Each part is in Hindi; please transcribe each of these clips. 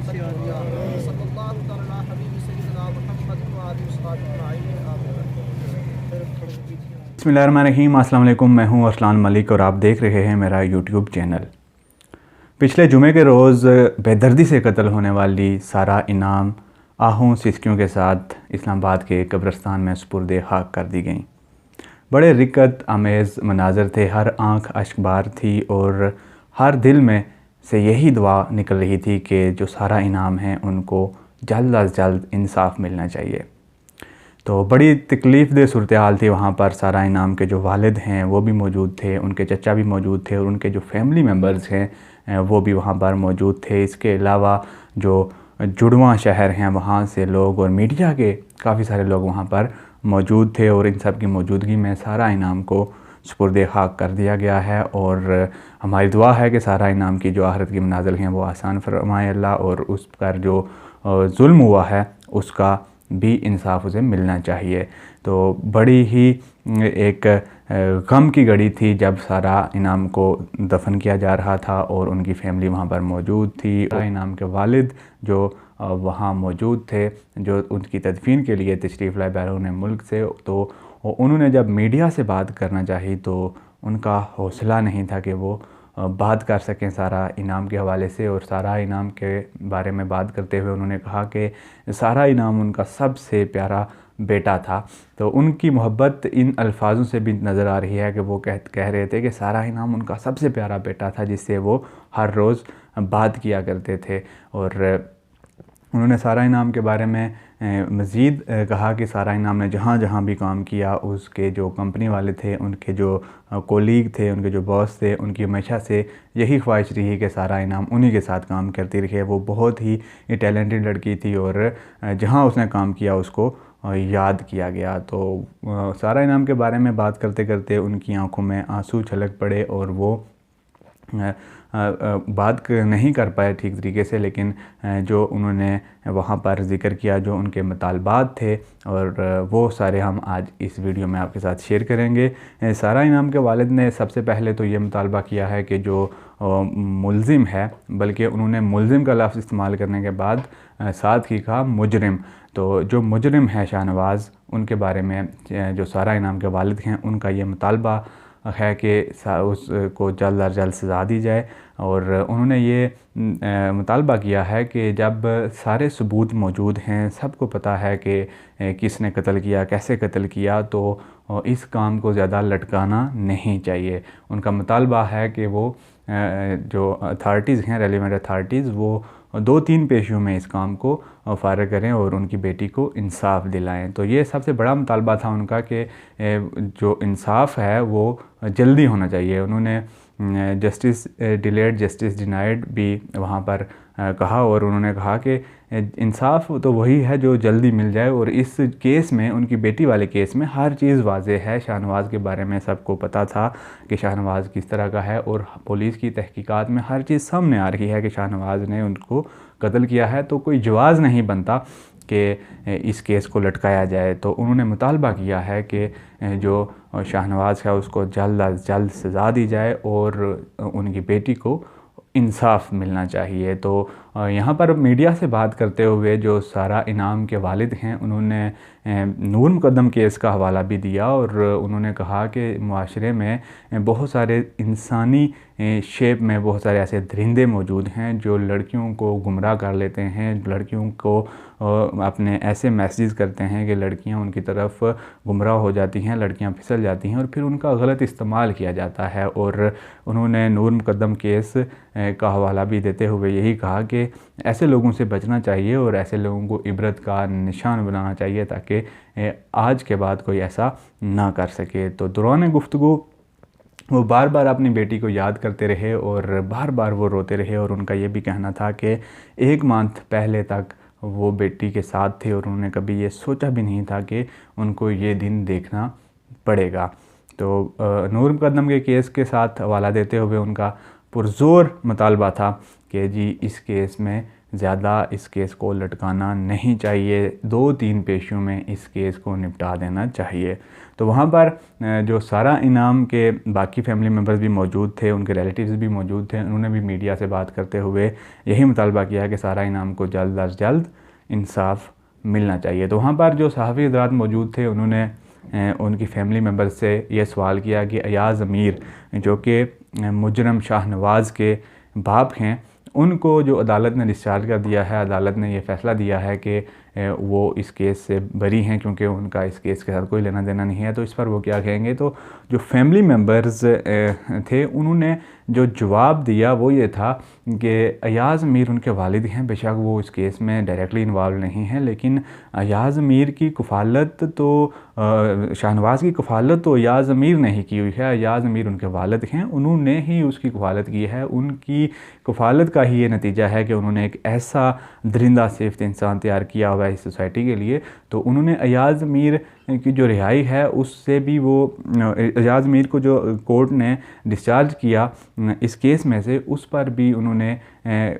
बिस्मिल्लाहिर्रहमानिर्रहीम। अस्सलाम वालेकुम। मैं हूं अरसलान मलिक और आप देख रहे हैं मेरा यूट्यूब चैनल। पिछले जुमे के रोज़ बेदर्दी से कत्ल होने वाली सारा इनाम आहूं सिसकियों के साथ इस्लामाबाद के कब्रिस्तान में सुपुर्द खाक कर दी गई। बड़े रिक्कत आमेज़ मनाज़र थे, हर आँख अश्कबार थी और हर दिल में से यही दुआ निकल रही थी कि जो सारा इनाम हैं उनको जल्द अज जल्द इंसाफ मिलना चाहिए। तो बड़ी तकलीफ़देह सूरत हाल थी वहाँ पर। सारा इनाम के जो वालिद हैं वो भी मौजूद थे, उनके चचा भी मौजूद थे और उनके जो फैमिली मेम्बर्स हैं वो भी वहाँ पर मौजूद थे। इसके अलावा जो जुड़वां शहर हैं वहाँ से लोग और मीडिया के काफ़ी सारे लोग वहाँ पर मौजूद थे और इन सब की मौजूदगी में सारा इनाम को सुपुर्द खाक कर दिया गया है। और हमारी दुआ है कि सारा इनाम की जो आखिरत की मनाज़िल हैं वो आसान फरमाए अल्लाह, और उस पर जो जुल्म हुआ है उसका भी इंसाफ उसे मिलना चाहिए। तो बड़ी ही एक गम की घड़ी थी जब सारा इनाम को दफन किया जा रहा था और उनकी फैमिली वहाँ पर मौजूद थी। सारा इनाम के वालिद जो वहाँ मौजूद थे, जो उनकी तदफीन के लिए तशरीफ़ लाए बैरून मुल्क से, तो उन्होंने जब मीडिया से बात करना चाही तो उनका हौसला नहीं था कि वो बात कर सकें सारा इनाम के हवाले से। और सारा इनाम के बारे में बात करते हुए उन्होंने कहा कि सारा इनाम उनका सबसे प्यारा बेटा था। तो उनकी मोहब्बत इन अल्फाजों से भी नज़र आ रही है कि वो कह रहे थे कि सारा इनाम उनका सबसे प्यारा बेटा था जिससे वो हर रोज़ बात किया करते थे। और उन्होंने सारा इनाम के बारे में मज़ीद कहा कि सारा इनाम ने जहाँ जहाँ भी काम किया उसके जो कंपनी वाले थे, उनके जो कोलीग थे, उनके जो बॉस थे, उनकी हमेशा से यही ख्वाहिश रही कि सारा इनाम उन्हीं के साथ काम करती रही। वो बहुत ही टैलेंटेड लड़की थी और जहाँ उसने काम किया उसको याद किया गया। तो सारा इनाम के बारे में बात करते करते उनकी आंखों में आंसू छलक पड़े और वो बात नहीं कर पाए ठीक तरीके से, लेकिन जो उन्होंने वहाँ पर ज़िक्र किया जो उनके मुतालबात थे और वो सारे हम आज इस वीडियो में आपके साथ शेयर करेंगे। सारा इनाम के वालिद ने सबसे पहले तो ये मुतालबा किया है कि जो मुल्ज़िम है, बल्कि उन्होंने मुल्ज़िम का लफ्ज़ इस्तेमाल करने के बाद साथ ही कहा मुजरिम। तो जो मुजरिम है शाहनवाज़, उनके बारे में जो सारा इनाम के वालिद हैं उनका ये मुतालबा है कि उसको जल्द अज जल्द सज़ा दी जाए। और उन्होंने ये मुतालबा किया है कि जब सारे सबूत मौजूद हैं, सबको पता है कि किसने कत्ल किया, कैसे कत्ल किया, तो इस काम को ज़्यादा लटकाना नहीं चाहिए। उनका मुतालबा है कि वो जो अथॉरिटीज़ हैं, रेलिवेंट अथॉरिटीज़, वो 2-3 पेशियों में इस काम को फ़ारिग करें और उनकी बेटी को इंसाफ दिलाएं। तो ये सबसे बड़ा मुतालबा था उनका कि जो इंसाफ है वो जल्दी होना चाहिए। उन्होंने जस्टिस डिलेड जस्टिस डिनाइड भी वहाँ पर कहा और उन्होंने कहा कि इंसाफ तो वही है जो जल्दी मिल जाए। और इस केस में, उनकी बेटी वाले केस में, हर चीज़ वाज़ेह है। शाहनवाज़ के बारे में सबको पता था कि शाहनवाज़ किस तरह का है और पुलिस की तहकीकात में हर चीज़ सामने आ रही है कि शाहनवाज़ ने उनको कत्ल किया है। तो कोई जवाज़ नहीं बनता कि इस केस को लटकाया जाए। तो उन्होंने मुतालबा किया है कि जो शाहनवाज़ है उसको जल्द अज जल्द सज़ा दी जाए और उनकी बेटी को इंसाफ मिलना चाहिए। तो यहाँ पर मीडिया से बात करते हुए जो सारा इनाम के वालिद हैं उन्होंने नूर मुकद्दम केस का हवाला भी दिया और उन्होंने कहा कि मुआशरे में बहुत सारे इंसानी शेप में बहुत सारे ऐसे दरिंदे मौजूद हैं जो लड़कियों को गुमराह कर लेते हैं, लड़कियों को अपने ऐसे मैसेज करते हैं कि लड़कियां उनकी तरफ गुमराह हो जाती हैं, लड़कियां फिसल जाती हैं और फिर उनका गलत इस्तेमाल किया जाता है। और उन्होंने नूर मुकद्दम केस का हवाला भी देते हुए यही कहा कि ऐसे लोगों से बचना चाहिए और ऐसे लोगों को इबरत का निशान बनाना चाहिए ताकि आज के बाद कोई ऐसा ना कर सके। तो दौरान गुफ्तगू वो बार बार अपनी बेटी को याद करते रहे और बार बार वो रोते रहे और उनका ये भी कहना था कि 1 मंथ पहले तक वो बेटी के साथ थे और उन्होंने कभी ये सोचा भी नहीं था कि उनको ये दिन देखना पड़ेगा। तो नूर मुकद्दम के केस के साथ हवाला देते हुए उनका पुरज़ोर मुतालबा था कि जी इस केस में ज़्यादा इस केस को लटकाना नहीं चाहिए, 2-3 पेशियों में इस केस को निपटा देना चाहिए। तो वहाँ पर जो सारा इनाम के बाकी फैमिली मेम्बर्स भी मौजूद थे, उनके रिलेटिव्स भी मौजूद थे। उन्होंने भी मीडिया से बात करते हुए यही मुतालबा किया है कि सारा इनाम को जल्द अज जल्द इंसाफ मिलना चाहिए। तो वहाँ पर जो सहाफ़ी हज़रात मौजूद थे, उन्होंने उनकी फैमिली मेम्बर से ये सवाल किया कि अयाज़ अमीर जो कि मुजरम शाहनवाज़ के बाप हैं, उनको जो अदालत ने डिस्चार्ज कर दिया है, अदालत ने ये फ़ैसला दिया है कि वो इस केस से बरी हैं क्योंकि उनका इस केस के साथ कोई लेना देना नहीं है। तो इस पर वो क्या कहेंगे? तो जो फैमिली मेम्बर्स थे, उन्होंने जो जवाब दिया वो ये था कि अयाज़ अमीर उनके वालिद हैं, बेशक वो इस केस में डायरेक्टली इन्वॉल्व नहीं हैं, लेकिन अयाज़ अमीर की कफ़ालत तो शाहनवाज़ की कफ़ालत तो अयाज़ अमीर ने ही की हुई है। अयाज़ अमीर उनके वालिद हैं, उन्होंने ही उसकी कफ़ालत की है। उनकी कफ़ालत का ही ये नतीजा है कि उन्होंने एक ऐसा दरिंदा सिफ्त इंसान तैयार किया हुआ है इस सोसाइटी के लिए। तो उन्होंने अयाज़ अमीर की जो रिहाई है उससे भी वो अयाज़ अमीर को जो कोर्ट ने डिस्चार्ज किया इस केस में से, उस पर भी उन्होंने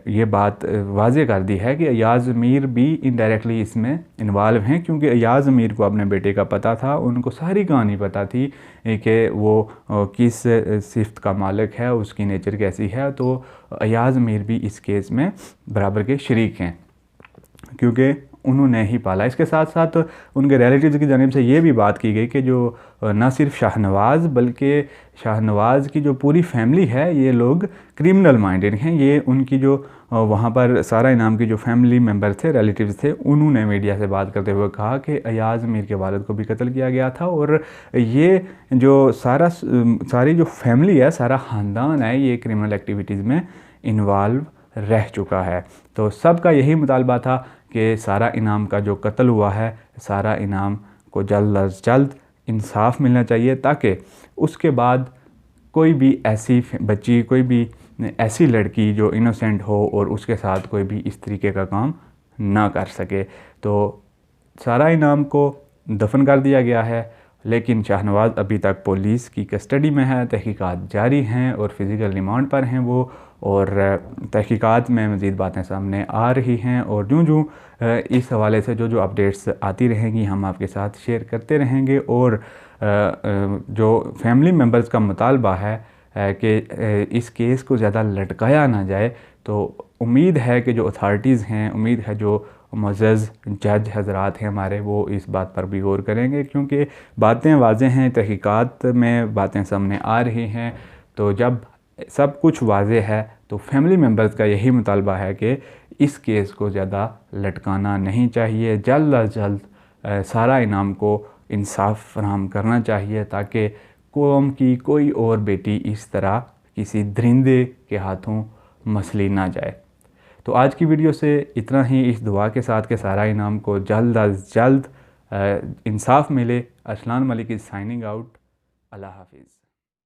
ये बात वाज़े कर दी है कि अयाज़ अमीर भी इनडायरेक्टली इसमें इन्वॉल्व हैं, क्योंकि अयाज़ अमीर को अपने बेटे का पता था, उनको सारी कहानी पता थी कि वो किस सिफ्त का मालिक है, उसकी नेचर कैसी है। तो अयाज़ अमीर भी इस केस में बराबर के शरीक हैं क्योंकि उन्होंने ही पाला। इसके साथ साथ उनके रिलेटिव्स की जानिब से ये भी बात की गई कि जो न सिर्फ शाहनवाज़ बल्कि शाहनवाज़ की जो पूरी फैमिली है, ये लोग क्रिमिनल माइंडेड हैं। ये उनकी जो वहाँ पर सारा इनाम की जो फैमिली मेम्बर थे, रिलेटिव्स थे, उन्होंने मीडिया से बात करते हुए कहा कि अयाज़ अमीर के वालिद को भी कत्ल किया गया था और ये जो सारी जो फैमिली है, सारा ख़ानदान है, ये क्रिमिनल एक्टिविटीज़ में इन्वॉल्व रह चुका है। तो सबका यही मुतालबा था कि सारा इनाम का जो कत्ल हुआ है, सारा इनाम को जल्द अज जल्द इंसाफ मिलना चाहिए, ताकि उसके बाद कोई भी ऐसी बच्ची, कोई भी ऐसी लड़की जो इनोसेंट हो और उसके साथ कोई भी इस तरीके का काम ना कर सके। तो सारा इनाम को दफन कर दिया गया है, लेकिन शाहनवाज़ अभी तक पुलिस की कस्टडी में है, तहकीकात जारी हैं और फिज़िकल रिमांड पर हैं वो, और तहकीकात में मज़ीद बातें सामने आ रही हैं। और जूँ इस हवाले से जो अपडेट्स आती रहेंगी हम आपके साथ शेयर करते रहेंगे। और जो फैमिली मेम्बर्स का मुतालबा है कि इस केस को ज़्यादा लटकाया ना जाए, तो उम्मीद है कि जो अथॉरिटीज़ हैं, उम्मीद है जो मुअज़्ज़ज़ जज हज़रात हैं हमारे, वो इस बात पर भी गौर करेंगे, क्योंकि बातें वाज़ेह हैं, तहकीकात में बातें सामने आ रही हैं। तो जब सब कुछ वाज़ेह है तो फैमिली मेम्बर्स का यही मुतालबा है कि इस केस को ज़्यादा लटकाना नहीं चाहिए, जल्द अज जल्द सारा इनाम को इंसाफ फराहम करना चाहिए, ताकि कौम की कोई और बेटी इस तरह किसी दरिंदे के हाथों मसली ना जाए। तो आज की वीडियो से इतना ही, इस दुआ के साथ कि सारा इनाम को जल्द अज जल्द इंसाफ मिले। Arsalan Malik is signing out. अल्लाह हाफिज़।